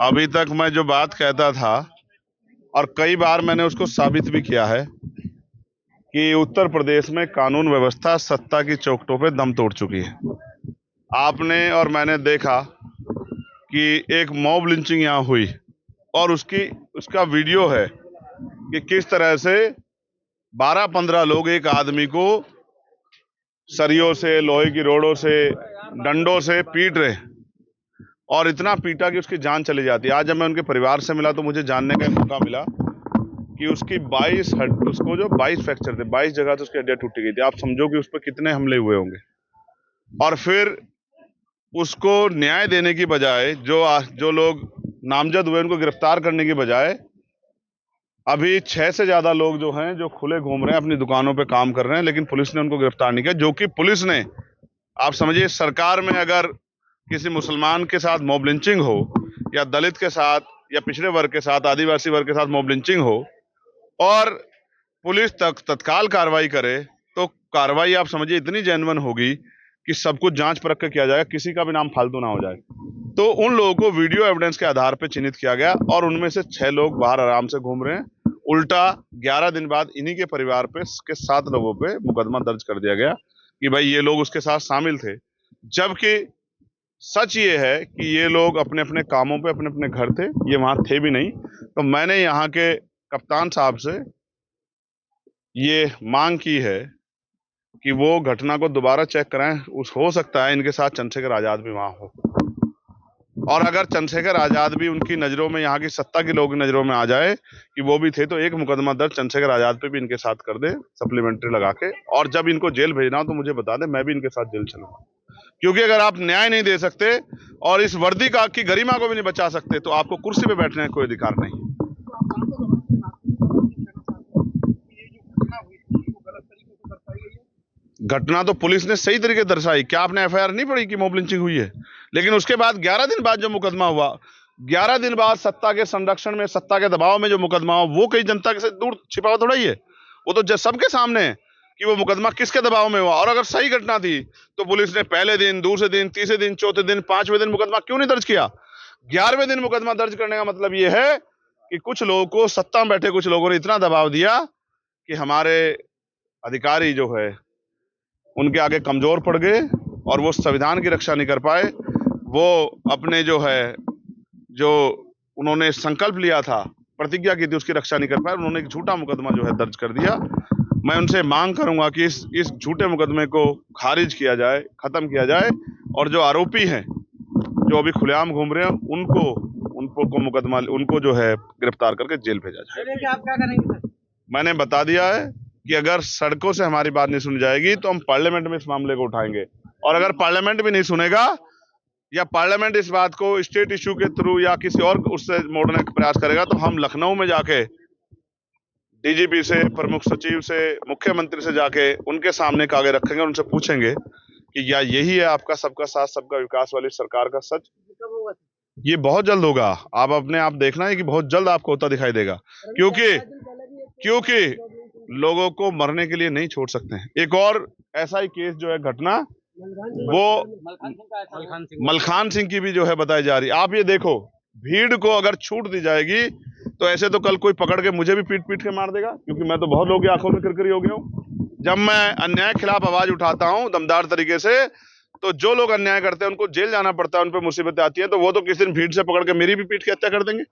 अभी तक मैं जो बात कहता था और कई बार मैंने उसको साबित भी किया है कि उत्तर प्रदेश में कानून व्यवस्था सत्ता की चौखटों पे दम तोड़ चुकी है। आपने और मैंने देखा कि एक मॉब लिंचिंग यहाँ हुई और उसका वीडियो है कि किस तरह से 12-15 लोग एक आदमी को सरियों से, लोहे की रोडों से, डंडों से पीट रहे और इतना पीटा कि उसकी जान चली जाती है। आज जब मैं उनके परिवार से मिला तो मुझे जानने का मौका मिला कि उसकी 22 फ्रैक्चर थे, 22 जगह से उसकी हड्डियां टूटी गई थी। आप समझो कि उस पर कितने हमले हुए होंगे। और फिर उसको न्याय देने की बजाय जो लोग नामजद हुए उनको गिरफ्तार करने की बजाय अभी 6 से ज्यादा लोग जो हैं जो खुले घूम रहे हैं, अपनी दुकानों पे काम कर रहे हैं, लेकिन पुलिस ने उनको गिरफ्तार नहीं किया। जो कि पुलिस ने, आप समझिए, सरकार में अगर किसी मुसलमान के साथ मॉब लिंचिंग हो या दलित के साथ या पिछड़े वर्ग के साथ, आदिवासी वर्ग के साथ मॉब लिंचिंग हो और पुलिस तत्काल कार्रवाई करे तो कार्रवाई आप समझिए इतनी जेन्युइन होगी कि सब कुछ जांच परख के किया जाएगा, किसी का भी नाम फालतू ना हो जाए। तो उन लोगों को वीडियो एविडेंस के आधार पर चिन्हित किया गया और उनमें से 6 लोग बाहर आराम से घूम रहे हैं। उल्टा 11 दिन बाद इन्हीं के परिवार पे के 7 लोगों पे मुकदमा दर्ज कर दिया गया कि भाई ये लोग उसके साथ शामिल थे, जबकि सच ये है कि ये लोग अपने अपने कामों पे अपने अपने घर थे, ये वहां थे भी नहीं। तो मैंने यहाँ के कप्तान साहब से ये मांग की है कि वो घटना को दोबारा चेक कराएं। हो सकता है इनके साथ चंद्रशेखर आजाद भी वहां हो, और अगर चंद्रशेखर आजाद भी उनकी नजरों में, यहाँ की सत्ता के लोगों की नजरों में आ जाए कि वो भी थे, तो एक मुकदमा दर्ज चंद्रशेखर आजाद पे भी इनके साथ कर दे, सप्लीमेंट्री लगा के। और जब इनको जेल भेजना हो तो मुझे बता दे, मैं भी इनके साथ जेल चलूंगा। क्योंकि अगर आप न्याय नहीं दे सकते और इस वर्दी की गरिमा को भी नहीं बचा सकते तो आपको कुर्सी पे बैठने का कोई अधिकार नहीं। घटना तो पुलिस ने सही तरीके दर्शाई। क्या आपने एफआईआर नहीं पढ़ी कि मॉब लिंचिंग हुई है? लेकिन उसके बाद 11 दिन बाद जो मुकदमा हुआ, 11 दिन बाद सत्ता के संरक्षण में, सत्ता के दबाव में जो मुकदमा हुआ, वो कई जनता से दूर छिपा हुआ थोड़ा ही है। वो तो सबके सामने है कि वो मुकदमा किसके दबाव में हुआ। और अगर सही घटना थी तो पुलिस ने पहले दिन, दूसरे दिन, तीसरे दिन, चौथे दिन, 5वें दिन मुकदमा क्यों नहीं दर्ज किया? 11वें दिन मुकदमा दर्ज करने का मतलब ये है कि कुछ लोगों को, सत्ता में बैठे कुछ लोगों ने इतना दबाव दिया कि हमारे अधिकारी जो है उनके आगे कमजोर पड़ गए और वो संविधान की रक्षा नहीं कर पाए। वो अपने जो उन्होंने संकल्प लिया था, प्रतिज्ञा की थी, उसकी रक्षा नहीं कर पाए। उन्होंने एक झूठा मुकदमा जो है दर्ज कर दिया। मैं उनसे मांग करूंगा कि इस झूठे मुकदमे को खारिज किया जाए, खत्म किया जाए, और जो आरोपी हैं जो अभी खुलेआम घूम रहे हैं उनको जो है गिरफ्तार करके जेल भेजा जाए। आप क्या करेंगे? मैंने बता दिया है कि अगर सड़कों से हमारी बात नहीं सुनी जाएगी तो हम पार्लियामेंट में इस मामले को उठाएंगे, और अगर पार्लियामेंट भी नहीं सुनेगा या पार्लियामेंट इस बात को स्टेट इश्यू के थ्रू या किसी और उससे मोड़ने का प्रयास करेगा तो हम लखनऊ में जाके डीजीपी से, प्रमुख सचिव से, मुख्यमंत्री से जाके उनके सामने कागज रखेंगे और उनसे पूछेंगे कि क्या यही है आपका सबका साथ सबका विकास वाली सरकार का सच? ये बहुत जल्द होगा। आप देखना है कि बहुत जल्द आपको होता दिखाई देगा, क्योंकि लोगों को मरने के लिए नहीं छोड़ सकते हैं। एक और ऐसा ही केस जो है घटना, वो मलखान सिंह की भी जो है बताई जा रही। आप ये देखो, भीड़ को अगर छूट दी जाएगी तो ऐसे तो कल कोई पकड़ के मुझे भी पीट पीट के मार देगा, क्योंकि मैं तो बहुत लोगों की आंखों में किरकिरी हो गया हूँ। जब मैं अन्याय के खिलाफ आवाज उठाता हूँ दमदार तरीके से, तो जो लोग अन्याय करते हैं उनको जेल जाना पड़ता है, उन पर मुसीबतें आती हैं, तो वो तो किसी दिन भीड़ से पकड़ के मेरी भी पीट के हत्या कर देंगे।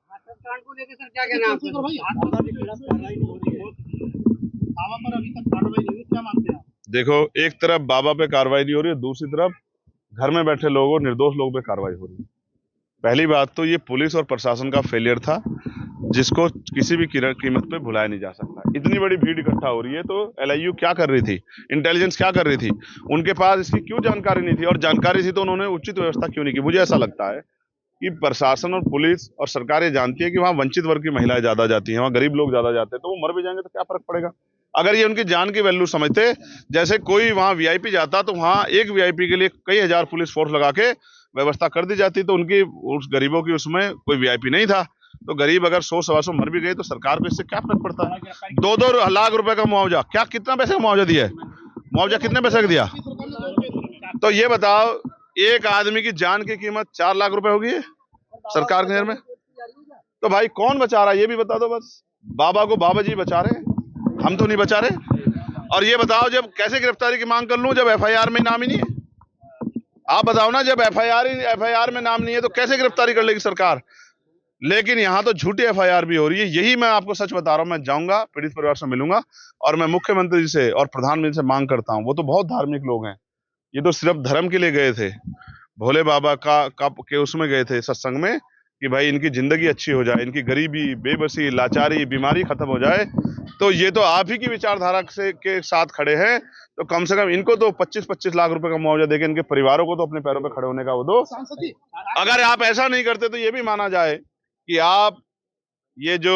देखो, एक तरफ बाबा पे कार्रवाई नहीं हो रही है, दूसरी तरफ घर में बैठे लोगों, निर्दोष लोगों पे कार्रवाई हो रही है। पहली बात तो ये पुलिस और प्रशासन का फेलियर था, जिसको किसी भी कीमत पे भुलाया नहीं जा सकता। इतनी बड़ी भीड़ इकट्ठा हो रही है तो एलआईयू क्या कर रही थी, इंटेलिजेंस क्या कर रही थी, उनके पास इसकी क्यों जानकारी नहीं थी? और जानकारी थी तो उन्होंने उचित व्यवस्था क्यों नहीं की? मुझे ऐसा लगता है कि प्रशासन और पुलिस और सरकार ये जानती है कि वहां वंचित वर्ग की महिलाएं ज्यादा जाती हैं, वहां गरीब लोग ज्यादा जाते हैं, तो वो मर भी जाएंगे तो क्या फर्क पड़ेगा? अगर ये उनकी जान की वैल्यू समझते, जैसे कोई वहां वीआईपी जाता तो वहां एक वीआईपी के लिए कई हजार पुलिस फोर्स लगा के व्यवस्था कर दी जाती, तो उनकी, उस गरीबों की उसमें कोई वीआईपी नहीं था। तो गरीब अगर 100-125 मर भी गए तो सरकार को इससे क्या फर्क पड़ता है? 2-2 लाख रुपए का मुआवजा, क्या कितना पैसे का मुआवजा दिया है? मुआवजा कितने पैसे का दिया? तो ये बताओ, एक आदमी की जान की कीमत 4 लाख रुपए होगी सरकार के नजर में? तो भाई कौन बचा रहा है ये भी बता दो बस। बाबा को बाबा जी बचा रहे हैं, हम तो नहीं बचा रहे। और ये बताओ जब कैसे गिरफ्तारी की मांग कर लूं जब एफआईआर में नाम ही नहीं है? आप बताओ ना, जब एफआईआर में नाम नहीं है तो कैसे गिरफ्तारी कर लेगी सरकार? लेकिन यहाँ तो झूठी एफआईआर भी हो रही है। यही मैं आपको सच बता रहा हूँ। मैं जाऊंगा, पीड़ित परिवार से मिलूंगा और मैं मुख्यमंत्री से और प्रधानमंत्री से मांग करता हूँ। वो तो बहुत धार्मिक लोग हैं, ये तो सिर्फ धर्म के लिए गए थे, भोले बाबा के उसमें गए थे सत्संग में कि भाई इनकी जिंदगी अच्छी हो जाए, इनकी गरीबी, बेबसी, लाचारी, बीमारी खत्म हो जाए। तो ये तो आप ही की विचारधारा से के साथ खड़े हैं, तो कम से कम इनको तो 25-25 लाख रुपए का मुआवजा देके इनके परिवारों को तो अपने पैरों पे खड़े होने का वो दो। अगर आप ऐसा नहीं करते तो ये भी माना जाए कि आप ये जो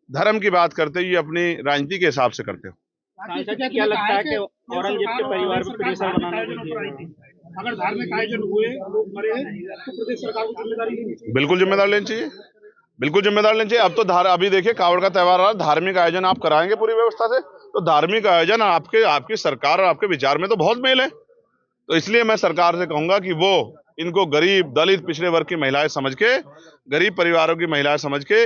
धर्म की बात करते हो ये अपनी राजनीति के हिसाब से करते हो। क्या लगता है कि औरंगजेब के परिवार को प्रेशर बनाना चाहिए? अगर धार्मिक आयोजन हुए, लोग मरे, तो प्रदेश सरकार को जिम्मेदारी लेनी चाहिए। बिल्कुल जिम्मेदार लेनी चाहिए, बिल्कुल जिम्मेदार लेनी चाहिए। अब तो अभी देखिए कावड़ का त्योहार आ रहा है, धार्मिक आयोजन आप कराएंगे पूरी व्यवस्था से, तो धार्मिक आयोजन आपकी सरकार और आपके विचार में तो बहुत मेल है। तो इसलिए मैं सरकार से कहूंगा कि वो इनको गरीब, दलित, पिछड़े वर्ग की महिलाएं समझ के, गरीब परिवारों की महिलाएं समझ के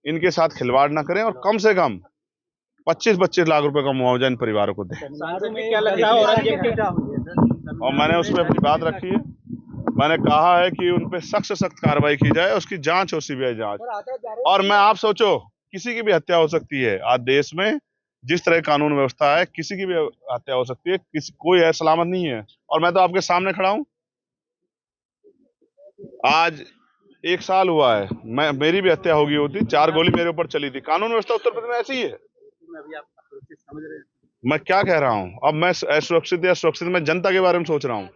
इनके साथ खिलवाड़ ना करें और कम से कम 25-25 लाख रुपए का मुआवजा इन परिवारों को दें। क्या लगता है औरंगजेब के? और मैंने उसमें अपनी बात रखी है, मैंने कहा है कि उन पे सख्त से सख्त कार्रवाई की जाए, उसकी जांच हो, सीबीआई जांच। और मैं आप सोचो किसी की भी हत्या हो सकती है आज देश में, जिस तरह कानून व्यवस्था है किसी की भी हत्या हो सकती है, कोई है सलामत नहीं है। और मैं तो आपके सामने खड़ा हूं, आज 1 साल हुआ है, मेरी भी हत्या होगी होती, 4 गोली मेरे ऊपर चली थी। कानून व्यवस्था उत्तर प्रदेश में ऐसी ही है। मैं क्या कह रहा हूं, अब मैं असुरक्षित या सुरक्षित, मैं जनता के बारे में सोच रहा हूं।